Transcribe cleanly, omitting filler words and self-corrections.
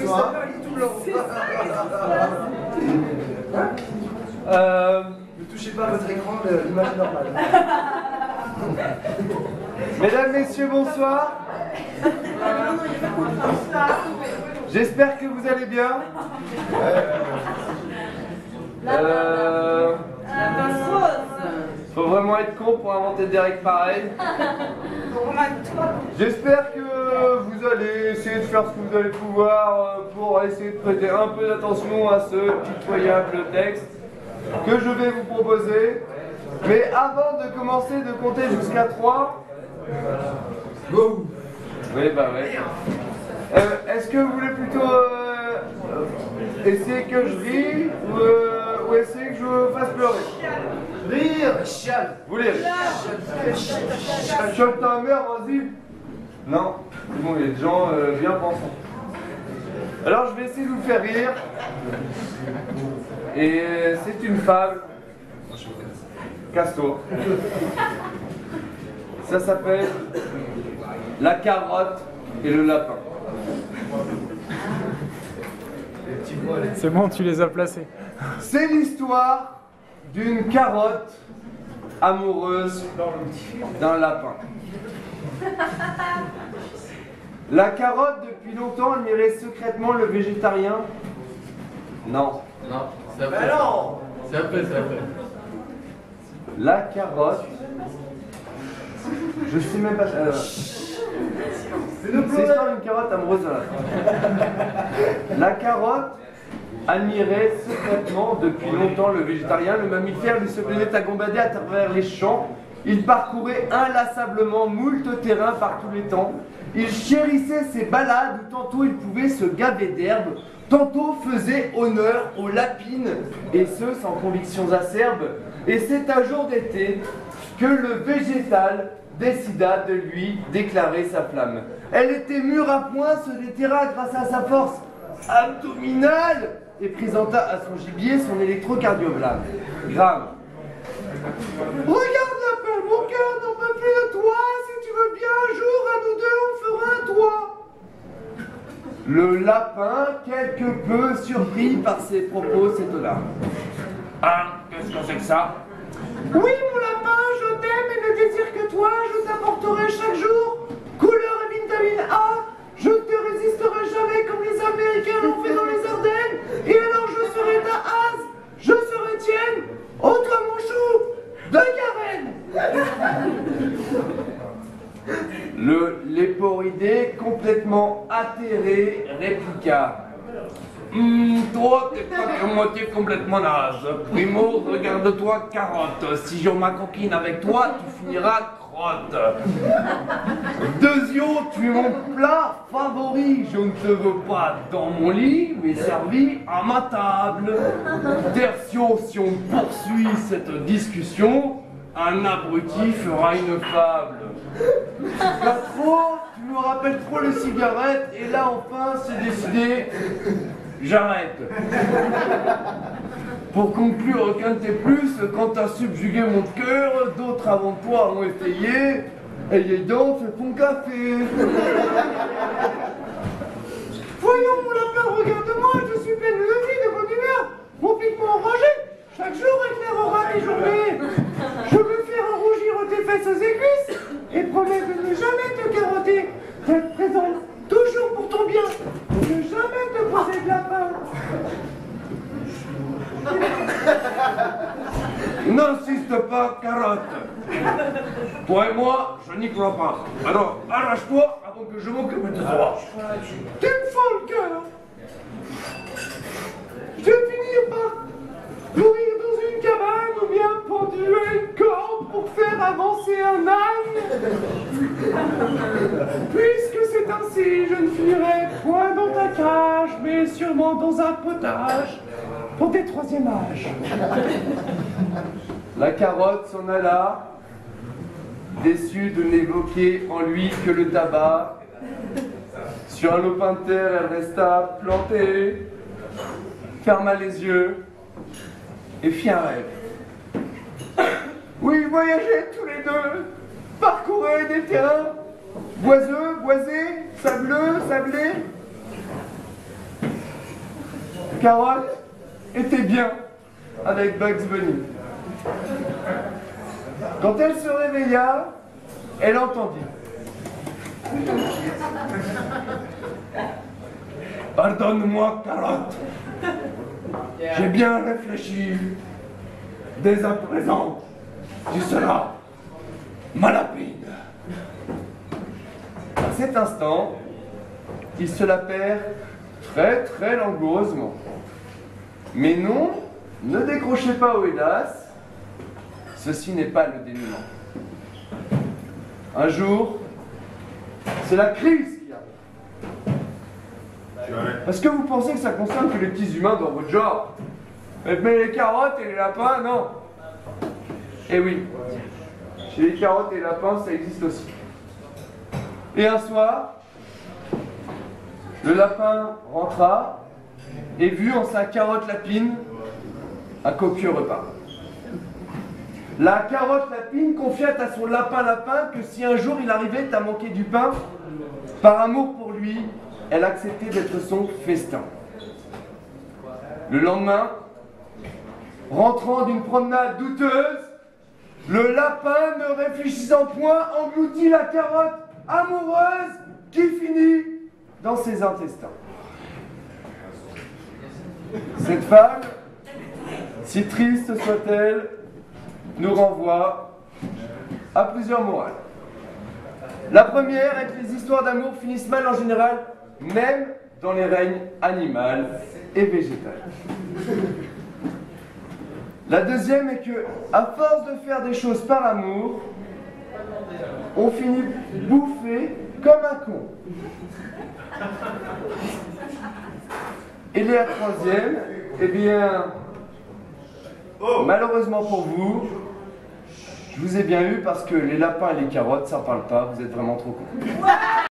bonsoir. Ne touchez pas à votre écran, l'image est normale. Mesdames, messieurs, bonsoir. J'espère que vous allez bien. Faut vraiment être con pour inventer des règles pareilles. J'espère que vous allez essayer de faire ce que vous allez pouvoir pour essayer de prêter un peu d'attention à ce pitoyable texte que je vais vous proposer. Mais avant de commencer de compter jusqu'à 3, Go. oui, bah ouais. Est-ce que vous voulez plutôt essayer que je rie ou essayer que je vous fasse pleurer? Rire, chial. Vous voulez rire? Chiale ta mère, vas-y. Non, bon, il y a des gens bien pensants. Alors je vais essayer de vous faire rire. Et c'est une fable. Casse-toi. Ça s'appelle La carotte et le lapin. C'est bon, tu les as placés. C'est l'histoire d'une carotte amoureuse d'un lapin. La carotte, depuis longtemps, admirait secrètement le végétarien. Non. Non, c'est après. non. C'est après, c'est après. La carotte. Je sais même pas. C'est l'histoire d'une carotte amoureuse d'un lapin. La carotte admirait secrètement depuis longtemps le végétarien. Le mammifère lui se plaisait à gambader à travers les champs. Il parcourait inlassablement moult terrains par tous les temps. Il chérissait ses balades où tantôt il pouvait se gaver d'herbe, tantôt faisait honneur aux lapines, et ce sans convictions acerbes. Et c'est un jour d'été que le végétal décida de lui déclarer sa flamme. Elle était mûre à point, se déterra grâce à sa force abdominale et présenta à son gibier son électrocardiogramme. Regarde lapin, mon cœur n'en peut plus de toi. Si tu veux bien, un jour, à nous deux, on fera un toit. Le lapin, quelque peu surpris par ses propos, s'étonna. Ah, qu'est-ce que c'est que ça? Oui, mon lapin, je t'aime et ne désire que toi. Je t'apporterai chaque jour couleur et vitamine A. Je ne te résisterai jamais comme les Américains l'ont fait dans les Ardennes. Et alors je serai ta hase, je serai tienne. Oh toi mon chou, de Garenne. Le léporidé, complètement atterré, répliqua. Toi, t'es pas qu'à moitié complètement naze. Primo, regarde-toi, carotte. Si je m'acoquine avec toi, tu finiras crotte. Deuxio, tu es mon plat favori. Je ne te veux pas dans mon lit, mais servi à ma table. Tertio, si on poursuit cette discussion, un abruti fera une fable. Pas trop, tu me rappelles trop les cigarettes, et là enfin c'est décidé, j'arrête. Pour conclure, aucun de tes plus, quand t'as subjugué mon cœur, d'autres avant toi ont essayé, et les dents se font café. Voyons mon lapin, regarde-moi, je suis pleine de vie, de bonne humeur, mon pigment enragé, chaque jour éclairera mes journées. Je veux faire rougir tes fesses et cuisses, et promets de ne jamais te carotter, d'être présente toujours pour ton bien, de ne jamais te poser de lapin. N'insiste pas, carotte. Toi et moi, je n'y crois pas. Alors, arrache-toi avant que je m'occupe de toi. Tu me fends le cœur. Je vais finir par mourir dans une cabane ou bien pendu à une corde pour faire avancer un âne. Puisque c'est ainsi, je ne finirai point dans ta cage, mais sûrement dans un potage pour tes troisième âge. La carotte s'en alla, déçue de n'évoquer en lui que le tabac. Sur un lopin de terre, elle resta plantée, ferma les yeux et fit un rêve. Oui, voyageaient tous les deux, parcouraient des terrains boiseux, boisés, sableux, sablés. Carotte était bien avec Bugs Bunny. Quand elle se réveilla, elle entendit. Pardonne-moi, Carotte. J'ai bien réfléchi. Dès à présent, tu seras ma lapine. À cet instant, il se la perd très langoureusement. Mais non, ne décrochez pas au hélas, ceci n'est pas le dénouement. Un jour, c'est la crise qui arrive. Parce que vous pensez que ça concerne que les petits humains dans votre genre? Mais les carottes et les lapins, non. Eh oui, chez les carottes et les lapins, ça existe aussi. Et un soir, le lapin rentra et vit en sa carotte lapine un copieux repas. La carotte lapine confia à son lapin que si un jour il arrivait à manquer du pain, par amour pour lui, elle acceptait d'être son festin. Le lendemain, rentrant d'une promenade douteuse, le lapin, ne réfléchissant point, engloutit la carotte amoureuse qui finit dans ses intestins. Cette femme, si triste soit-elle, nous renvoie à plusieurs morales. La première est que les histoires d'amour finissent mal en général, même dans les règnes animal et végétal. La deuxième est que, à force de faire des choses par amour, on finit bouffé comme un con. Et la troisième, eh bien, malheureusement pour vous, je vous ai bien eu parce que les lapins et les carottes, ça parle pas, vous êtes vraiment trop cons.